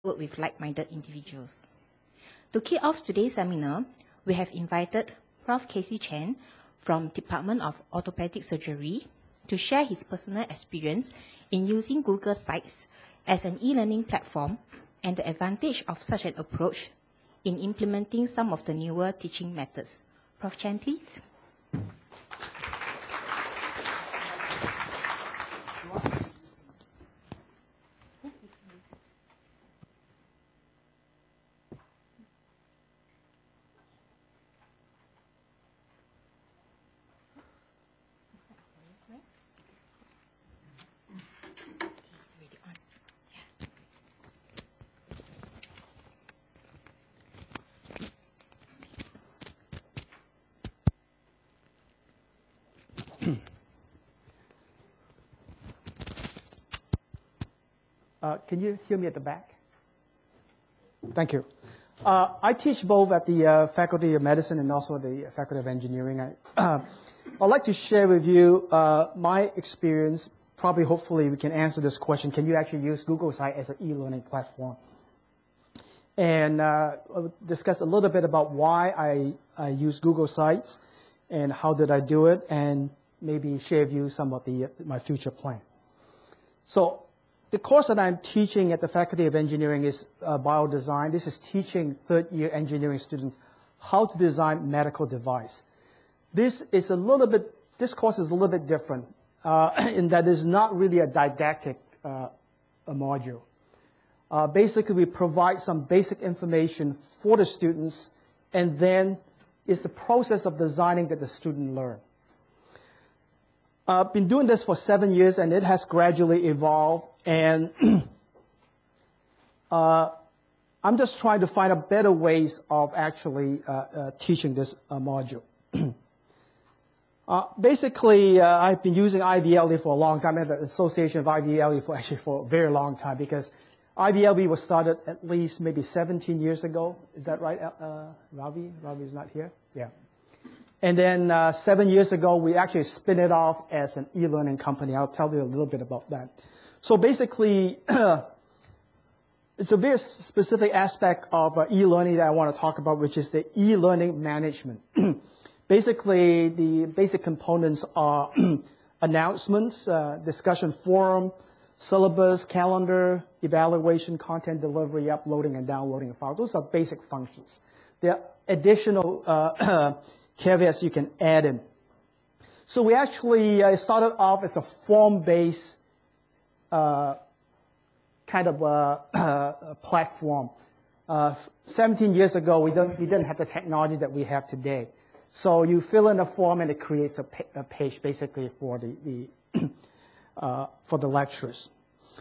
work with like-minded individuals. To kick off today's seminar, we have invited Prof Chan from Department of Orthopedic Surgery to share his personal experience in using Google Sites as an e-learning platform and the advantage of such an approach in implementing some of the newer teaching methods. Prof Chan, please. Can you hear me at the back? Thank you. I teach both at the Faculty of Medicine and also the Faculty of Engineering. I'd like to share with you my experience. Probably, hopefully, we can answer this question. Can you actually use Google Site as an e-learning platform? And I'll discuss a little bit about why I use Google Sites and how did I do it, and maybe share with you some of my future plan. So, the course that I'm teaching at the Faculty of Engineering is biodesign. This is teaching third-year engineering students how to design medical device. This course is a little bit different in that it's not really a didactic a module. Basically, we provide some basic information for the students, and then it's the process of designing that the student learn. I've been doing this for 7 years, and it has gradually evolved. And I'm just trying to find out better ways of actually teaching this module. Basically, I've been using IVLE for a long time. I have the association of IVLE for a very long time, because IVLE was started at least maybe 17 years ago. Is that right, Ravi? Ravi is not here? Yeah. And then 7 years ago, we actually spin it off as an e-learning company. I'll tell you a little bit about that. So basically, it's a very specific aspect of e-learning that I want to talk about, which is the e-learning management. Basically, the basic components are announcements, discussion forum, syllabus, calendar, evaluation, content delivery, uploading and downloading files. Those are basic functions. There are additional caveats you can add in. So we actually started off as a form-based kind of a platform. 17 years ago, we didn't have the technology that we have today. So you fill in a form, and it creates a page basically for the lectures.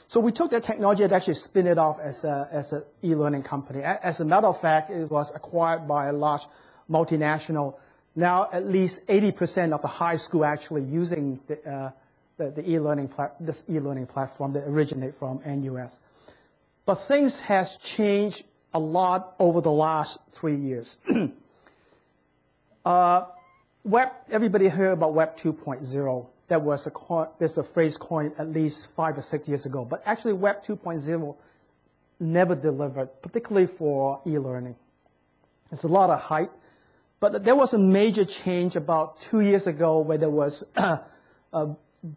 So we took that technology and actually spin it off as an e-learning company. As a matter of fact, it was acquired by a large multinational. Now, at least 80% of the high school actually using the e-learning this e-learning platform that originated from NUS. But things has changed a lot over the last 3 years. Everybody heard about Web 2.0. There's a phrase coined at least 5 or 6 years ago. But actually, Web 2.0 never delivered, particularly for e-learning. There's a lot of hype. But there was a major change about 2 years ago where there was a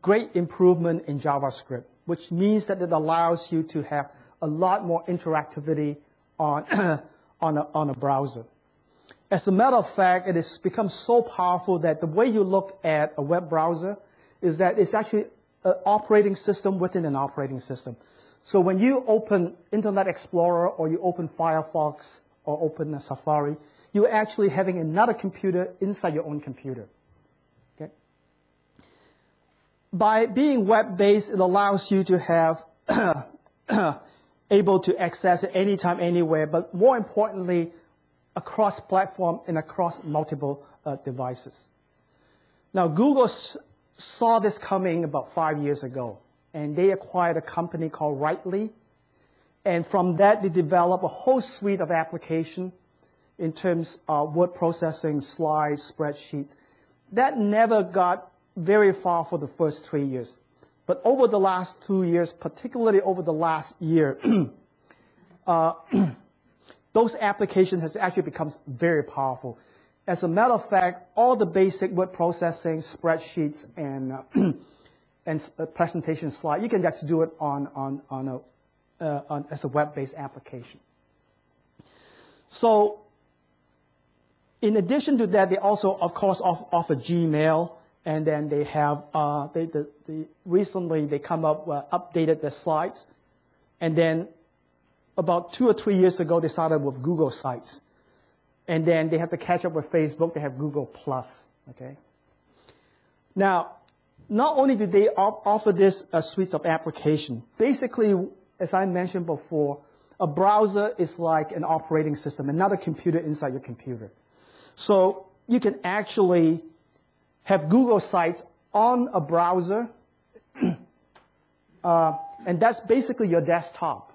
great improvement in JavaScript, which means that it allows you to have a lot more interactivity on a browser. As a matter of fact, it has become so powerful that the way you look at a web browser is that it's actually an operating system within an operating system. So when you open Internet Explorer, or you open Firefox, or open Safari, you're actually having another computer inside your own computer. Okay? By being web-based, it allows you to have able to access it anytime, anywhere, but more importantly, across platform and across multiple devices. Now, Google saw this coming about 5 years ago, and they acquired a company called Rightly, and from that, they developed a whole suite of applications in terms of word processing, slides, spreadsheets. That never got very far for the first 3 years. But over the last 2 years, particularly over the last year, those applications has actually become very powerful. As a matter of fact, all the basic word processing, spreadsheets, and presentation slide, you can actually do it as a web-based application. So, in addition to that, they also, of course, offer Gmail, and then they have recently they come up updated their slides, and then about 2 or 3 years ago they started with Google Sites, and then they have to catch up with Facebook. They have Google Plus. Okay. Now, not only do they offer this suite of application, basically, as I mentioned before, a browser is like an operating system, another computer inside your computer. So you can actually have Google Sites on a browser, and that's basically your desktop.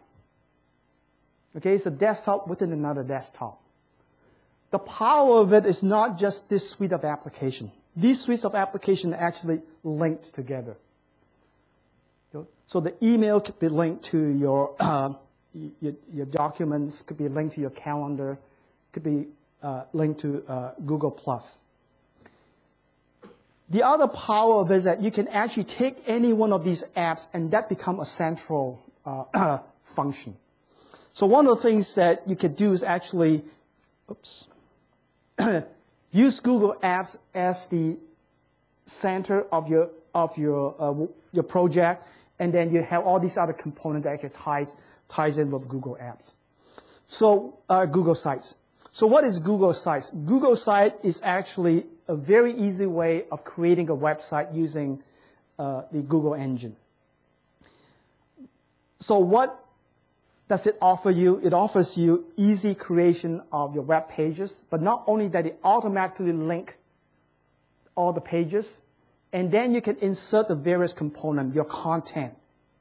Okay, it's a desktop within another desktop. The power of it is not just this suite of application. These suites of application are actually linked together. So the email could be linked to your documents, could be linked to your calendar, could be linked to Google+. The other power of it is that you can actually take any one of these apps and that become a central function. So one of the things that you could do is actually, use Google Apps as the center of your project, and then you have all these other components that actually ties in with Google Apps. So Google Sites. So what is Google Sites? Google Site is actually a very easy way of creating a website using the Google engine. So what does it offer you? It offers you easy creation of your web pages, but not only that, it automatically links all the pages, and then you can insert the various components, your content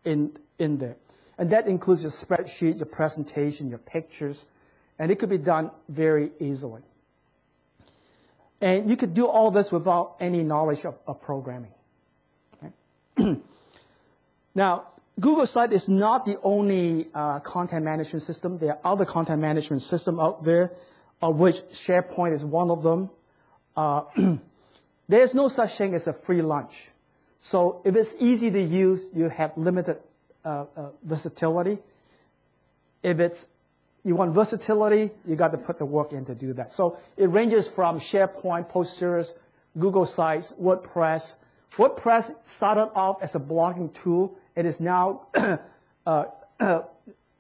in there. And that includes your spreadsheet, your presentation, your pictures, and it could be done very easily. And you could do all this without any knowledge of programming. Okay? Now, Google Site is not the only content management system. There are other content management systems out there, of which SharePoint is one of them. There's no such thing as a free lunch. So if it's easy to use, you have limited versatility. If you want versatility, you got to put the work in to do that. So it ranges from SharePoint, Posters, Google Sites, WordPress. WordPress started off as a blogging tool. It is now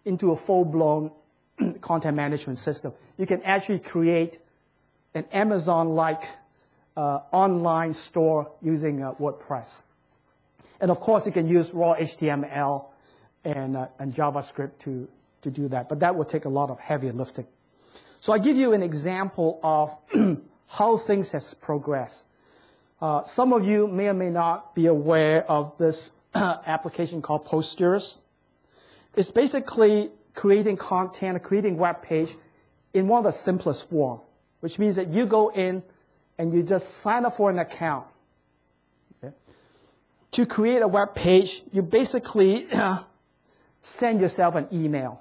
into a full-blown content management system. You can actually create an Amazon-like online store using WordPress. And of course, you can use raw HTML and JavaScript to do that, but that will take a lot of heavy lifting. So I give you an example of how things have progressed. Some of you may or may not be aware of this application called Posters. It's basically creating content, creating web page in one of the simplest form, which means that you go in and you just sign up for an account. Okay? To create a web page, you basically send yourself an email.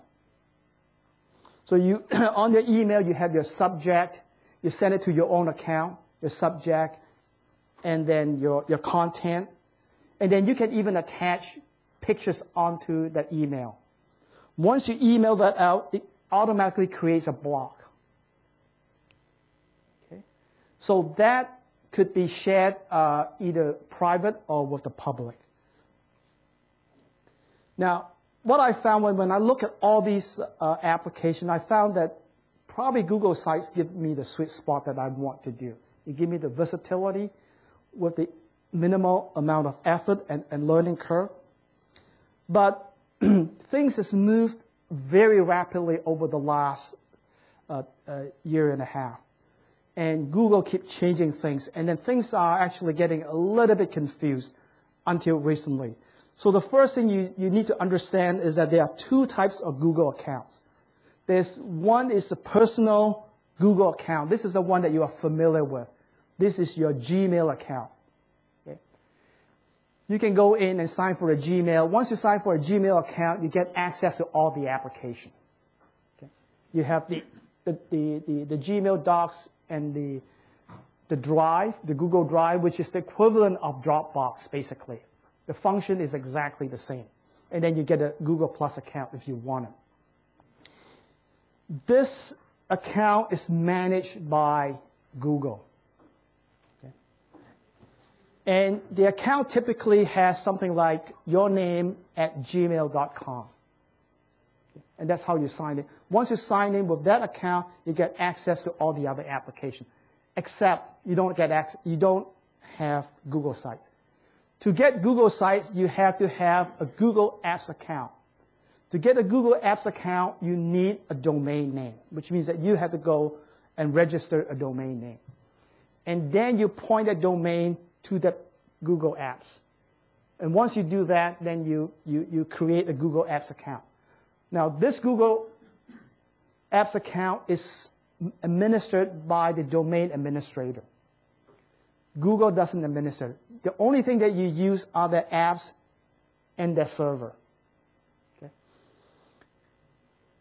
So you on your email, you have your subject, you send it to your own account, your subject, and then your content. And then you can even attach pictures onto that email. Once you email that out, it automatically creates a blog. Okay? So that could be shared either private or with the public. Now, what I found when I look at all these applications, I found that probably Google Sites give me the sweet spot that I want to do. It give me the versatility with the minimal amount of effort and learning curve. But things has moved very rapidly over the last year and a half. And Google keeps changing things. And then things are actually getting a little bit confused until recently. So the first thing you need to understand is that there are two types of Google accounts. One is the personal Google account. This is the one that you are familiar with. This is your Gmail account. Okay? You can go in and sign for a Gmail. Once you sign for a Gmail account, you get access to all the application. You have the Gmail Docs and the Drive, the Google Drive, which is the equivalent of Dropbox, basically. The function is exactly the same. And then you get a Google Plus account if you want it. This account is managed by Google. Okay. And the account typically has something like your name at gmail.com. And that's how you sign in. Once you sign in with that account, you get access to all the other applications, except you don't have Google Sites. To get Google Sites, you have to have a Google Apps account. To get a Google Apps account, you need a domain name, which means that you have to go and register a domain name. And then you point that domain to the Google Apps. And once you do that, then you create a Google Apps account. Now, this Google Apps account is administered by the domain administrator. Google doesn't administer it. The only thing that you use are the apps and the server. Okay?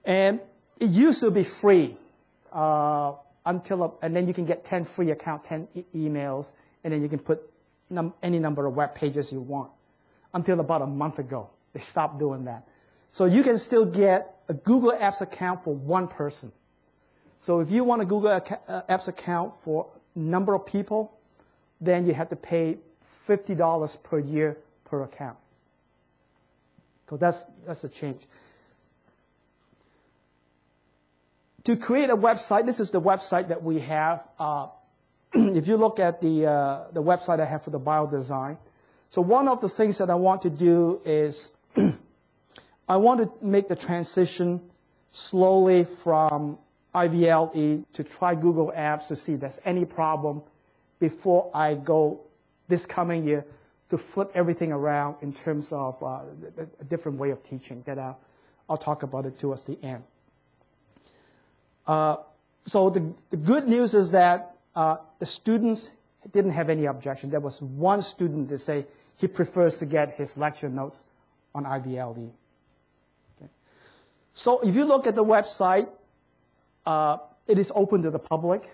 And it used to be free and then you can get 10 free accounts, 10 emails, and then you can put any number of web pages you want. Until about a month ago, they stopped doing that. So you can still get a Google Apps account for one person. So if you want a Google Apps account for a number of people, then you have to pay $50 per year per account. So that's the change. To create a website, this is the website that we have. If you look at the website I have for the biodesign, so one of the things that I want to do is I want to make the transition slowly from IVLE to try Google Apps to see if there's any problem before I go this coming year to flip everything around in terms of a different way of teaching that I'll talk about it towards the end. So the good news is that the students didn't have any objection. There was one student that say he prefers to get his lecture notes on IVLE. Okay. So if you look at the website, it is open to the public.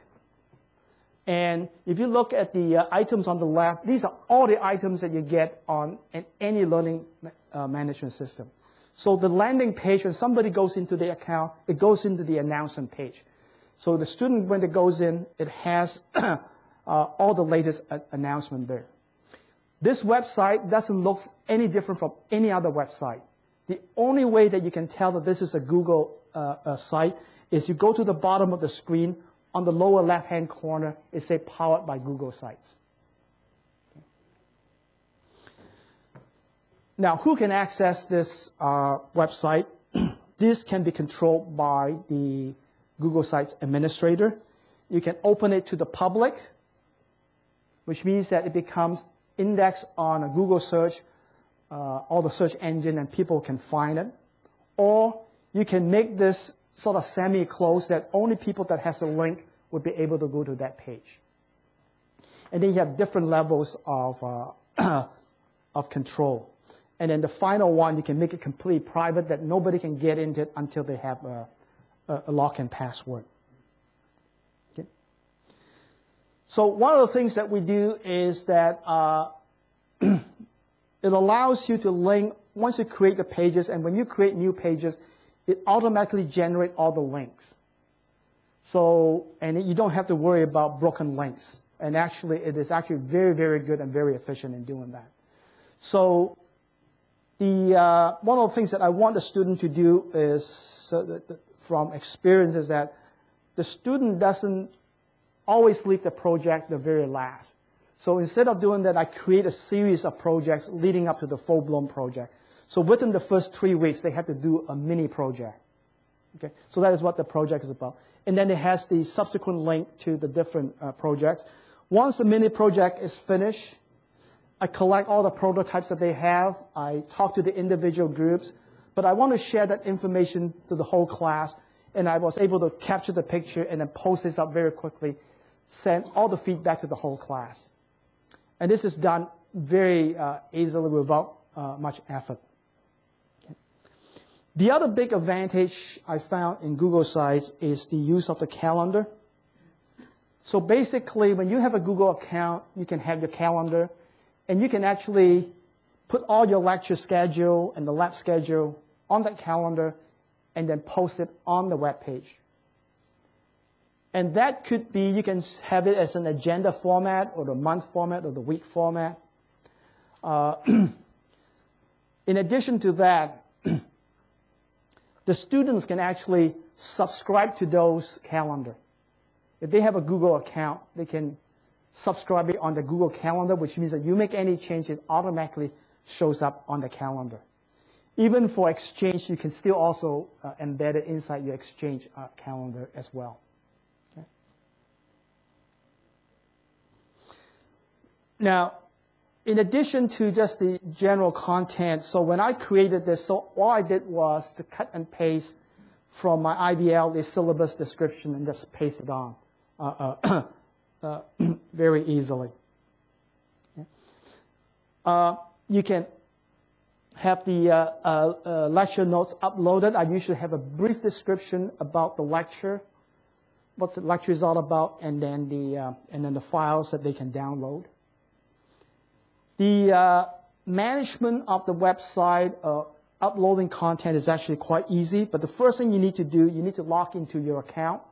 And if you look at the items on the left, these are all the items that you get on any learning management system. So the landing page, when somebody goes into the account, it goes into the announcement page. So the student, when it goes in, it has all the latest announcement there. This website doesn't look any different from any other website. The only way that you can tell that this is a Google site is you go to the bottom of the screen. On the lower left-hand corner, it says Powered by Google Sites. Okay. Now, who can access this website? This can be controlled by the Google Sites administrator. You can open it to the public, which means that it becomes indexed on a Google search, all the search engine, and people can find it. Or you can make this sort of semi-closed that only people that has a link would be able to go to that page. And then you have different levels of control. And then the final one, you can make it completely private that nobody can get into it until they have a lock-in password. Okay. So one of the things that we do is that it allows you to link, once you create the pages, and when you create new pages, it automatically generates all the links. So, and you don't have to worry about broken links. And actually, it is actually very, very good and very efficient in doing that. So, one of the things that I want the student to do is, from experience, is that the student doesn't always leave the project the very last. So instead of doing that, I create a series of projects leading up to the full-blown project. So within the first 3 weeks, they have to do a mini project. Okay? So that is what the project is about. And then it has the subsequent link to the different projects. Once the mini project is finished, I collect all the prototypes that they have. I talk to the individual groups. But I want to share that information to the whole class. And I was able to capture the picture and then post this up very quickly, send all the feedback to the whole class. And this is done very easily without much effort. The other big advantage I found in Google Sites is the use of the calendar. So basically, when you have a Google account, you can have your calendar, and you can actually put all your lecture schedule and the lab schedule on that calendar, and then post it on the web page. And that could be, you can have it as an agenda format, or the month format, or the week format. In addition to that, the students can actually subscribe to those calendar. If they have a Google account, they can subscribe it on the Google Calendar, which means that you make any change, it automatically shows up on the calendar. Even for Exchange, you can still also embed it inside your Exchange calendar as well. Okay. Now, in addition to just the general content, so when I created this, so all I did was to cut and paste from my IDL, the syllabus description, and just paste it on very easily. Okay. You can have the lecture notes uploaded. I usually have a brief description about the lecture, what the lecture is all about, and then the files that they can download. The management of the website, uploading content is actually quite easy, but the first thing you need to do, you need to log into your account.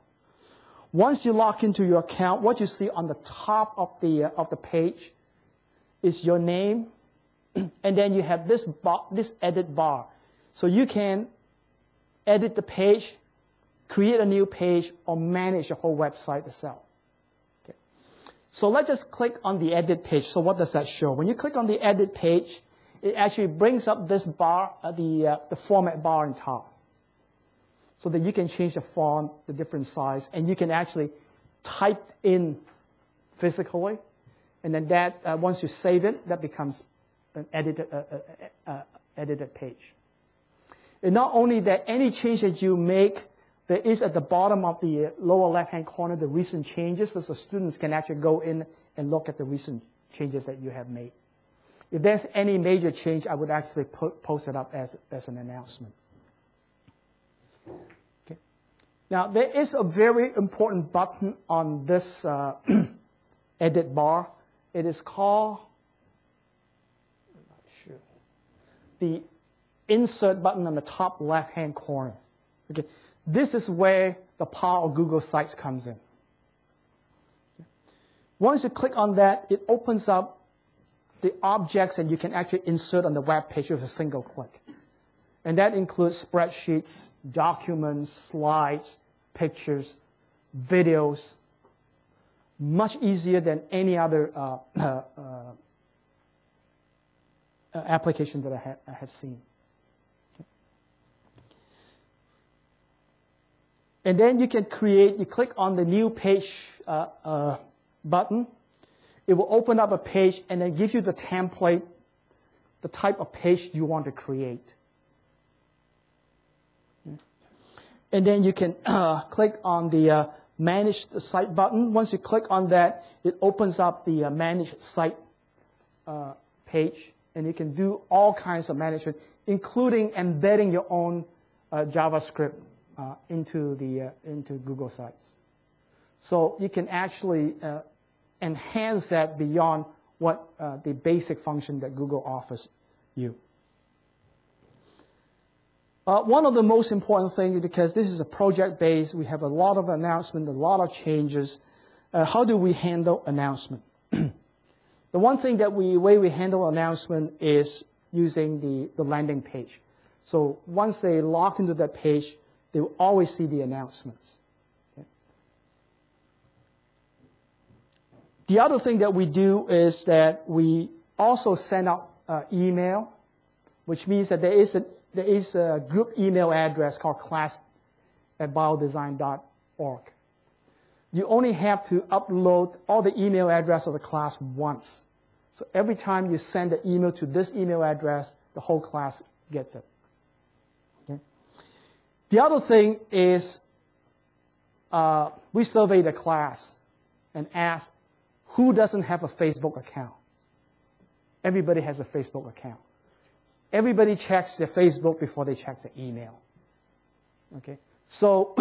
Once you log into your account, what you see on the top of the page is your name, and then you have this edit bar. So you can edit the page, create a new page, or manage the whole website itself. Okay. So let's just click on the edit page. So what does that show? When you click on the edit page, it actually brings up this bar, the format bar on top, so that you can change the font, the different size, and you can actually type in physically, and then that once you save it, that becomes an edited page. And not only that, any change that you make, there is at the bottom of the lower left-hand corner the recent changes, so students can actually go in and look at the recent changes that you have made. If there's any major change, I would actually post it up as an announcement. Okay. Now, there is a very important button on this edit bar. It is called the insert button on the top left-hand corner. Okay. This is where the power of Google Sites comes in. Once you click on that, it opens up the objects that you can actually insert on the web page with a single click. And that includes spreadsheets, documents, slides, pictures, videos, much easier than any other application that I have seen. Okay. And then you can you click on the new page button. It will open up a page and then give you the template, the type of page you want to create. Okay. And then you can click on the Manage the Site button. Once you click on that, it opens up the Manage Site page. And you can do all kinds of management, including embedding your own JavaScript into Google Sites. So you can actually enhance that beyond what the basic function that Google offers you. One of the most important things, because this is a project-based, we have a lot of announcements, a lot of changes. How do we handle announcement? The one thing that way we handle announcement is using the landing page. So once they log into that page, they will always see the announcements. Okay. The other thing that we do is that we also send out email, which means that there is a group email address called class@biodesign.org. You only have to upload all the email address of the class once. So every time you send an email to this email address, the whole class gets it. Okay. The other thing is we surveyed the class and asked who doesn't have a Facebook account. Everybody has a Facebook account. everybody checks their Facebook before they check their email. Okay, so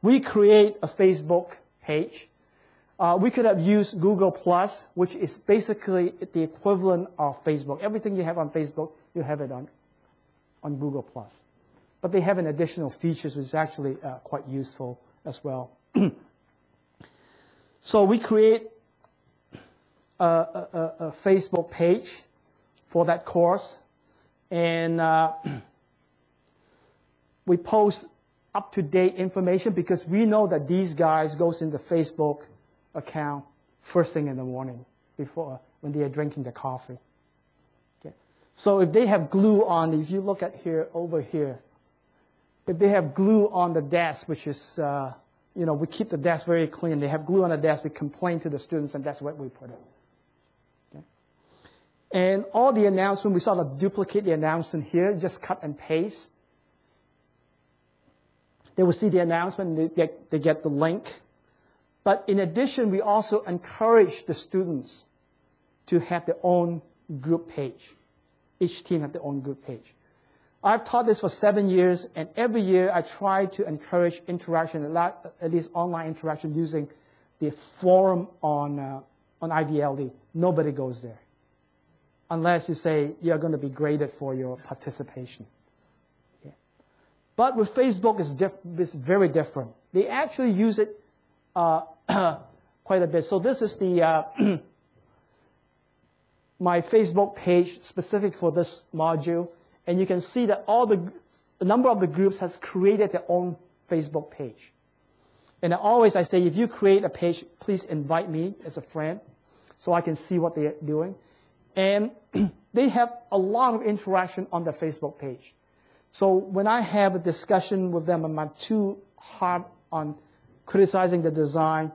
we create a Facebook page. We could have used Google+, which is basically the equivalent of Facebook. Everything you have on Facebook, you have it on Google+. But they have an additional features which is actually quite useful as well. So we create a Facebook page for that course, and we post up-to-date information because we know that these guys goes in the Facebook account first thing in the morning before when they are drinking their coffee. Okay. So if they have glue on, if you look at here over here, if they have glue on the desk, which is we keep the desk very clean. They have glue on the desk. We complain to the students, and that's what we put it. Okay. And all the announcement, we sort of duplicate the announcement here, just cut and paste. They will see the announcement, and they get the link. But in addition, we also encourage the students to have their own group page. Each team have their own group page. I've taught this for 7 years, and every year I try to encourage interaction, at least online interaction, using the forum on IVLD. Nobody goes there, unless you say you're going to be graded for your participation. Okay. But with Facebook, it's very different. They actually use it quite a bit. So this is the my Facebook page specific for this module. And you can see that a number of the groups has created their own Facebook page. And I say, if you create a page, please invite me as a friend so I can see what they're doing. And they have a lot of interaction on their Facebook page. So when I have a discussion with them, I'm not too hard on criticizing the design.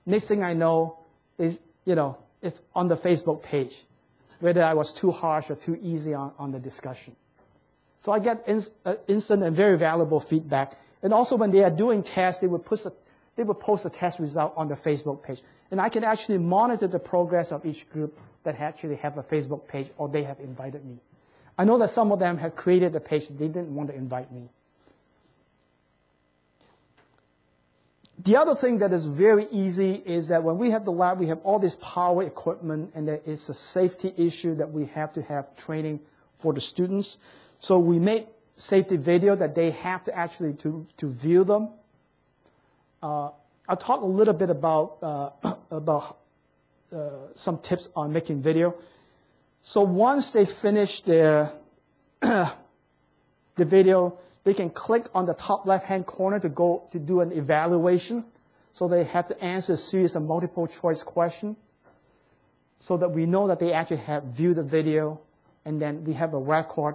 Next thing I know is, it's on the Facebook page, whether I was too harsh or too easy on the discussion. So I get instant and very valuable feedback. And also when they are doing tests, they would post the test result on the Facebook page. And I can actually monitor the progress of each group that actually have a Facebook page or they have invited me. I know that some of them have created a page, they didn't want to invite me. The other thing that is very easy is that when we have the lab, we have all this power equipment, and there is a safety issue that we have to have training for the students. So we make safety video that they have to actually to view them. I'll talk a little bit about some tips on making video. So once they finish their the video, they can click on the top left-hand corner to go to do an evaluation. So they have to answer a series of multiple choice questions so that we know that they actually have viewed the video, and then we have a record.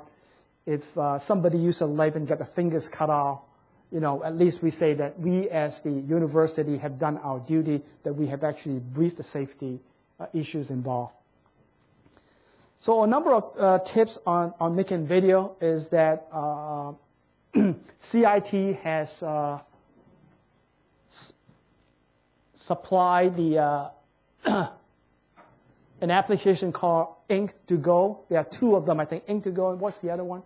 If somebody used a knife and got the fingers cut off, at least we say that we as the university have done our duty, that we have actually briefed the safety issues involved. So a number of tips on making video is that CIT has supplied an application called Ink2Go. There are two of them, I think, Ink2Go, and what's the other one?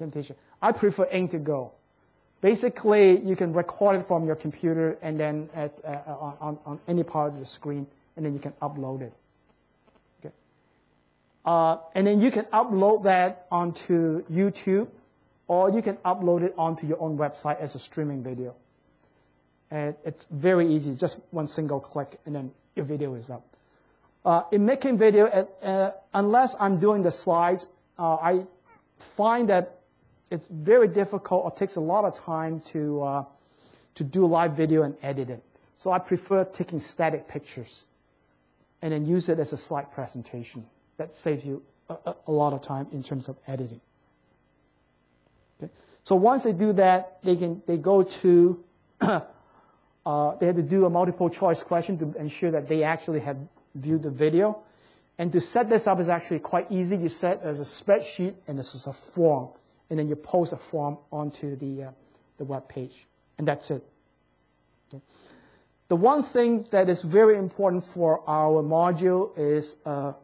Camtasia. I prefer Ink2Go. Basically, you can record it from your computer and then on any part of the screen, and then you can upload it. Okay. And then you can upload that onto YouTube, or you can upload it onto your own website as a streaming video. And it's very easy, just one single click, and then your video is up. In making video, unless I'm doing the slides, I find that it's very difficult or takes a lot of time to do live video and edit it. So I prefer taking static pictures and then use it as a slide presentation. That saves you a lot of time in terms of editing. Okay. So once they do that, they go to they have to do a multiple choice question to ensure that they actually have viewed the video. And to set this up is actually quite easy. You set as a spreadsheet, and this is a form. And then you post a form onto the web page. And that's it. Okay. The one thing that is very important for our module is a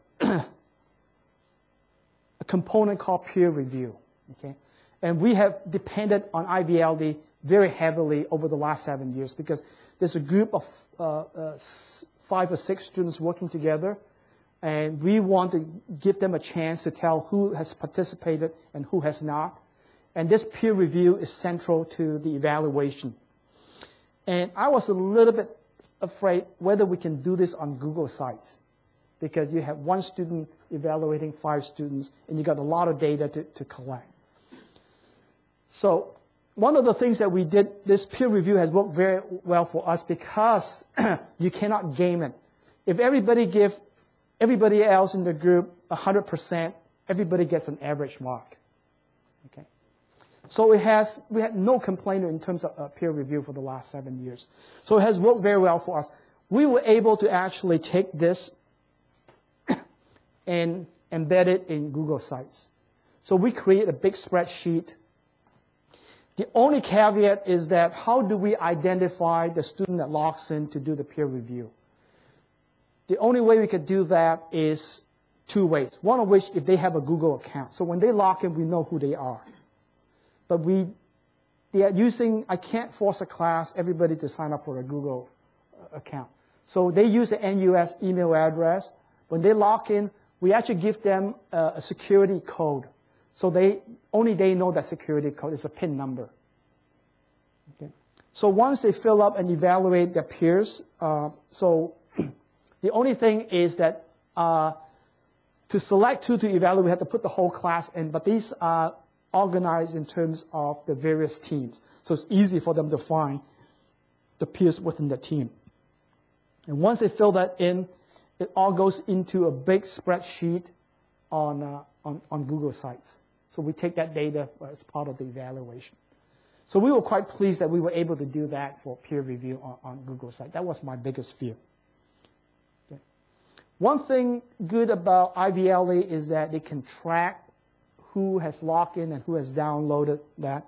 component called peer review. Okay? And we have depended on IVLD very heavily over the last 7 years because there's a group of 5 or 6 students working together, and we want to give them a chance to tell who has participated and who has not. And this peer review is central to the evaluation. And I was a little bit afraid whether we can do this on Google Sites, because you have 1 student evaluating 5 students, and you got a lot of data to collect. So one of the things that we did, this peer review has worked very well for us because you cannot game it. If everybody give everybody else in the group 100%, everybody gets an average mark. Okay. So we had no complaint in terms of peer review for the last 7 years. So it has worked very well for us. We were able to actually take this and embed it in Google Sites. So we create a big spreadsheet. The only caveat is that how do we identify the student that logs in to do the peer review? The only way we could do that is 2 ways. One of which, if they have a Google account. So when they log in, we know who they are. But they are using, I can't force a class, everybody to sign up for a Google account. So they use the NUS email address. When they log in, we actually give them a security code. So only they know that security code is a PIN number. Okay. So once they fill up and evaluate their peers, the only thing is that to select 2 to evaluate, we have to put the whole class in, but these are organized in terms of the various teams. So it's easy for them to find the peers within the team. And once they fill that in, it all goes into a big spreadsheet on Google Sites. So we take that data as part of the evaluation. So we were quite pleased that we were able to do that for peer review on Google Sites. That was my biggest fear. Okay. One thing good about IVLE is that they can track who has logged in and who has downloaded that.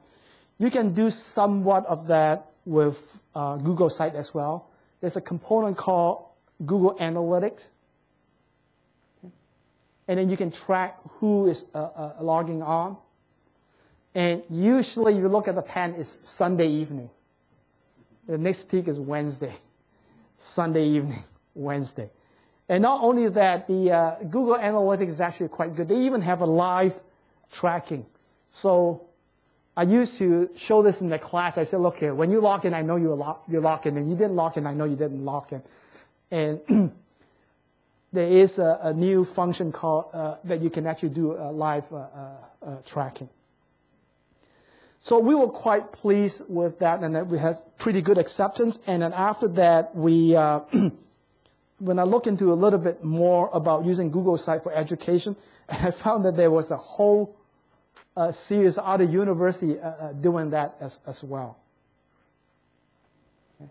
You can do somewhat of that with Google Site as well. There's a component called Google Analytics. And then you can track who is logging on. And usually you look at the pattern, it's Sunday evening. The next peak is Wednesday. Sunday evening, Wednesday. And not only that, the Google Analytics is actually quite good. They even have a live tracking. So I used to show this in the class. I said, look here, when you log in, I know you log in. And you didn't log in, I know you didn't log in. And there is a new function called that you can actually do live tracking. So we were quite pleased with that, and that we had pretty good acceptance. And then after that, we, when I look into a little bit more about using Google Site for education, I found that there was a whole series of other universities doing that as well. Okay.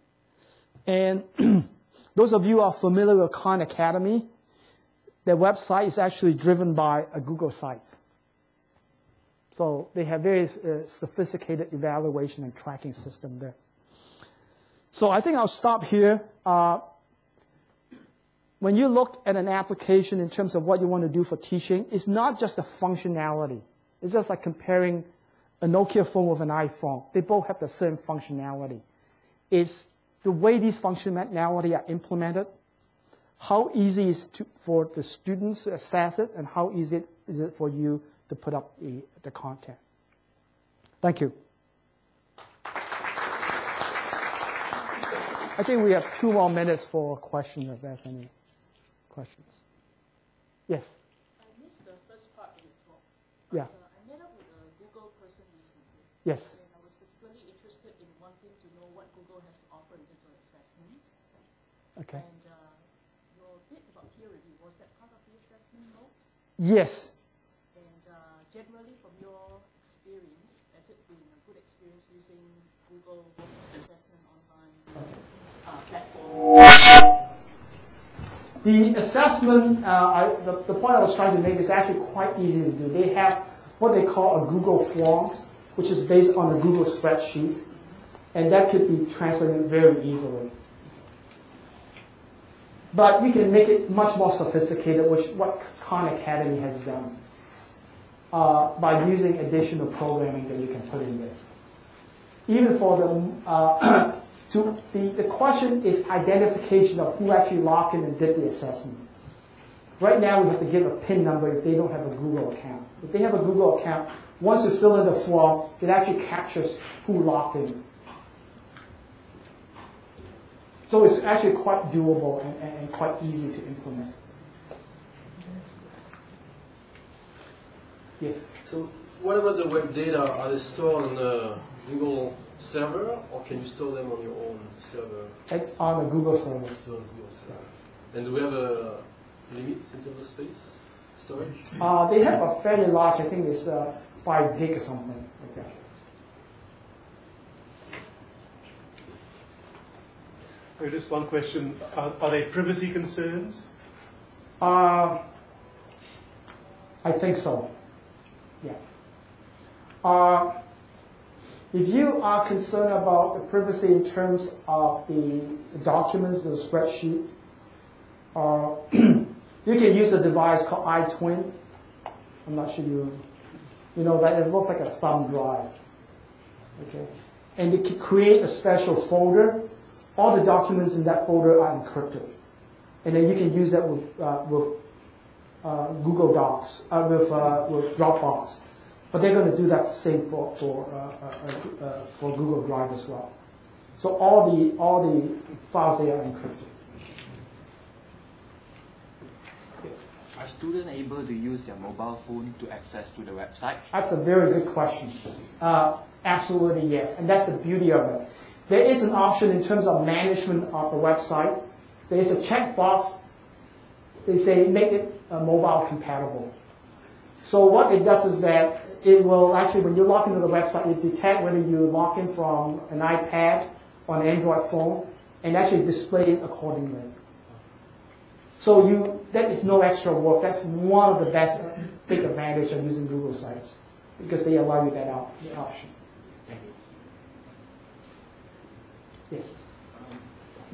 And those of you who are familiar with Khan Academy, their website is actually driven by a Google Sites. So they have very sophisticated evaluation and tracking system there. So I think I'll stop here. When you look at an application in terms of what you want to do for teaching, it's not just a functionality. It's just like comparing a Nokia phone with an iPhone. They both have the same functionality. It's the way these functionality are implemented, how easy is it for the students to access it, and how easy is it for you to put up the content. Thank you. I think we have 2 more minutes for questions, if there's any questions. Yes? I missed the first part of the talk. Yeah. I met up with a Google person recently. Yes. And I was particularly interested in wanting to know what Google has to offer in terms of assessment. Okay. And your bit about peer review, was that part of the assessment mode? Yes. And generally, from your experience, has it been a good experience using Google assessment online platform? The assessment, the point I was trying to make is actually quite easy to do. They have what they call a Google Forms, which is based on a Google spreadsheet, and that could be translated very easily. But you can make it much more sophisticated, which what Khan Academy has done. by using additional programming that you can put in there. Even for the question is identification of who actually logged in and did the assessment. Right now, we have to give a PIN number if they don't have a Google account. If they have a Google account, once you fill in the form, it actually captures who logged in. So it's actually quite doable and quite easy to implement. Yes? So what about the web data? Are they stored on the Google server, or can you store them on your own server? It's on the Google server. So on Google server. And do we have a limit in terms of space, storage? They have a fairly large, I think it's 5 gig or something like that. Just one question. Are there privacy concerns? I think so. Yeah. If you are concerned about the privacy in terms of the documents, the spreadsheet, you can use a device called iTwin. I'm not sure you know that it looks like a thumb drive. Okay, and you can create a special folder. All the documents in that folder are encrypted, and then you can use that with Google Docs, with Dropbox. But they're going to do that the same for Google Drive as well. So all the files there are encrypted. Yes. Are students able to use their mobile phone to access to the website? That's a very good question. Absolutely yes, and that's the beauty of it. There is an option in terms of management of the website. There is a checkbox. They say make it mobile compatible. So what it does is that it will actually, when you log into the website, it detects whether you log in from an iPad or an Android phone, and actually display it accordingly. So that is no extra work. That's one of the best big advantage of using Google Sites, because they allow you that option. Thank you. Yes.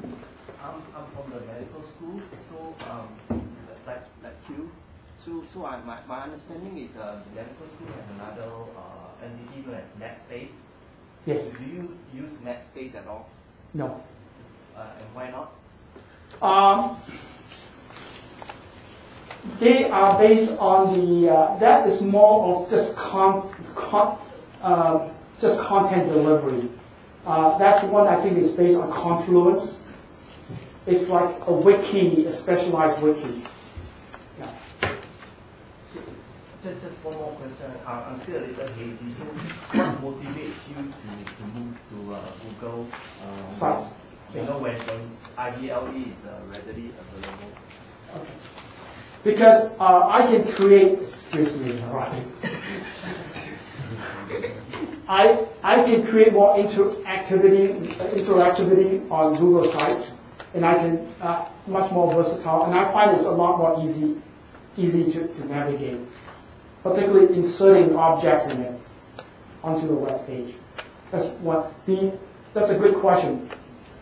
I'm from the medical school, so like you. So my understanding is the medical school has another entity known as MedSpace. Yes. Do you use MedSpace at all? No. And why not? They are based on the, that is more of just just content delivery. That's one I think is based on Confluence. It's like a wiki, a specialized wiki. Yeah. Just one more question. I'm still a little hazy. So what motivates you to move to Google Site? You know, when IBLE is readily available. Okay. Because I can create, excuse me, right? I can create more interactivity on Google Sites, and I can much more versatile, and I find it's a lot more easy to navigate, particularly inserting objects in it onto the web page. That's a good question.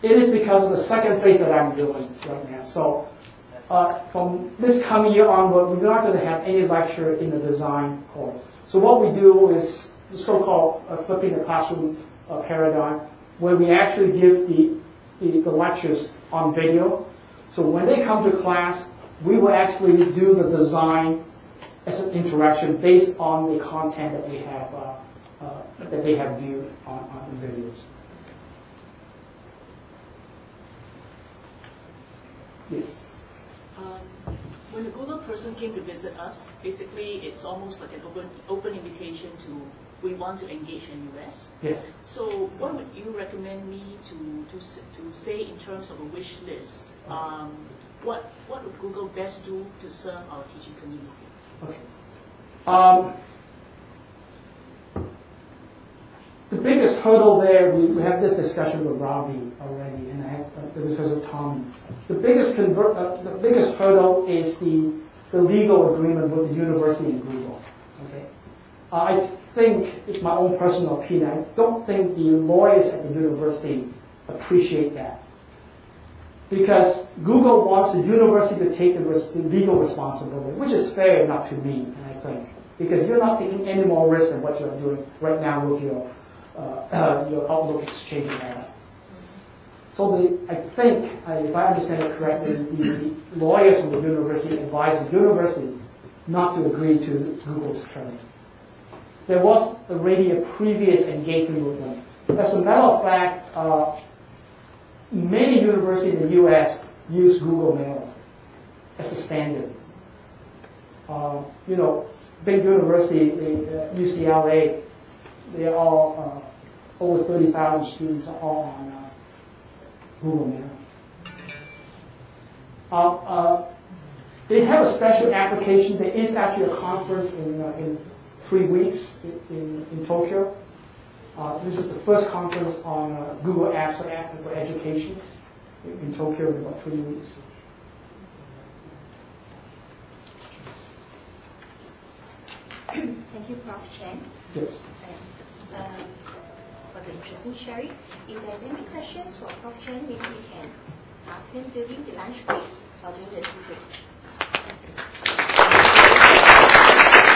It is because of the second phase that I'm doing right now. So from this coming year onward, we're not going to have any lecture in the design course. So what we do is the so-called flipping the classroom paradigm, where we actually give the lectures on video. So when they come to class, we will actually do the design as an interaction based on the content that we have that they have viewed on the videos. Yes. When a Google person came to visit us, basically it's almost like an open invitation to, we want to engage in US. Yes. So what would you recommend me to say in terms of a wish list? What would Google best do to serve our teaching community? Okay. The biggest hurdle there, we have this discussion with Ravi already, and I had the discussion with Tommy. The biggest hurdle is the legal agreement with the university and Google. Okay, I think it's my own personal opinion. I don't think the lawyers at the university appreciate that, because Google wants the university to take the legal responsibility, which is fair enough to me, and I think. because you're not taking any more risk than what you're doing right now with your Outlook Exchange app. So I think, if I understand it correctly, the lawyers from the university advised the university not to agree to Google's term. There was already a previous engagement with them. As a matter of fact, many universities in the US use Google Mail as a standard. Big university, UCLA, they're all over 30,000 students are all on Google Mail. They have a special application. There is actually a conference in 3 weeks in Tokyo. This is the first conference on Google Apps for education in Tokyo in about 3 weeks. Thank you, Prof Chan. Yes. For the interesting sharing. If there's any questions for Prof Chan, maybe we can ask him during the lunch break or during the tea break.